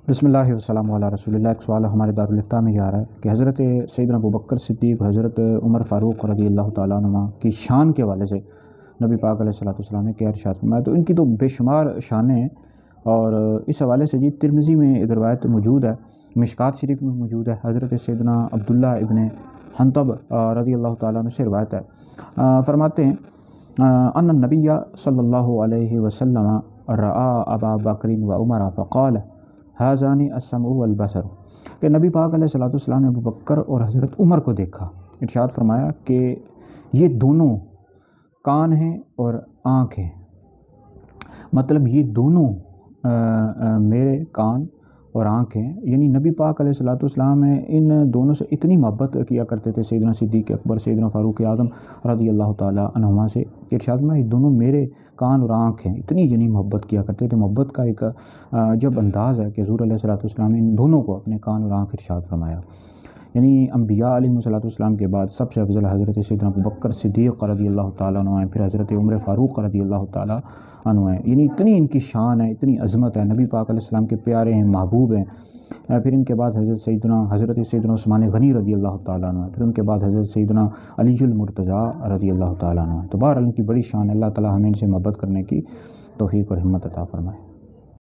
بسم اللہ والسلام علی رسول اللہ۔ ایک سوال ہمارے دارالفتاح میں یہ آ رہا ہے کہ حضرت سیدنا ابوبکر صدیق اور حضرت عمر فاروق رضی اللہ تعالیٰ عنہ کی شان کے حوالے سے نبی پاک علیہ الصلوۃ والسلام نے کیا ارشاد فرمایا؟ تو ان کی تو بے شمار شانیں ہیں، اور اس حوالے سے ترمذی میں ایک روایت موجود ہے، مشکات شریف میں موجود ہے، حضرت سیدنا عبداللہ ابن حنطب رضی اللہ تعالیٰ عنہ سے روایت ہے، فرماتے ہیں ان النبی صلی اللہ علیہ وسلم رآ ابا بکر و عمر فقال حاذان السمع والبصر، کہ نبی پاک علیہ الصلوۃ والسلام نے ابو بکر اور حضرت عمر کو دیکھا، ارشاد فرمایا کہ یہ دونوں کان ہیں اور آنکھ ہیں، مطلب یہ دونوں میرے کان اور آنکھ ہیں، یعنی نبی پاک علیہ الصلوۃ والسلام ان دونوں سے اتنی محبت کیا کرتے تھے، سیدنا صدیق اکبر، سیدنا فاروق اعظم رضی اللہ تعالیٰ عنہما سے، کہ ارشاد میں یہ دونوں میرے کان اور آنکھ ہیں، اتنی یعنی محبت کیا کرتے تھے۔ محبت کا ایک جب انداز ہے کہ حضور علیہ الصلوۃ والسلام نے ان دونوں کو اپنے کان اور آنکھ ارشاد فرمایا، یعنی انبیاء علیہ الصلوۃ والسلام کے بعد سب سے افضل حضرت سیدنا ابوبکر صدیق رضی اللہ تعالیٰ عنہ ہیں، پھر حضرت عمر فاروق رضی اللہ تعالیٰ عنہ ہیں، یعنی اتنی ان کی شان ہے، اتنی عظمت ہے، نبی پاک علیہ السلام کے پیارے ہیں، محبوب ہیں۔ پھر ان کے بعد حضرت سیدنا عثمان غنی رضی اللہ تعالیٰ عنہ، پھر ان کے بعد حضرت سیدنا علی المرتضیٰ رضی اللہ تعالیٰ عنہ۔ تو بہرحال ان کی بڑی شان ہے، اللہ تعالیٰ ہمیں ان سے محبت کرنے کی توفیق اور ہمت عطا فرمائے۔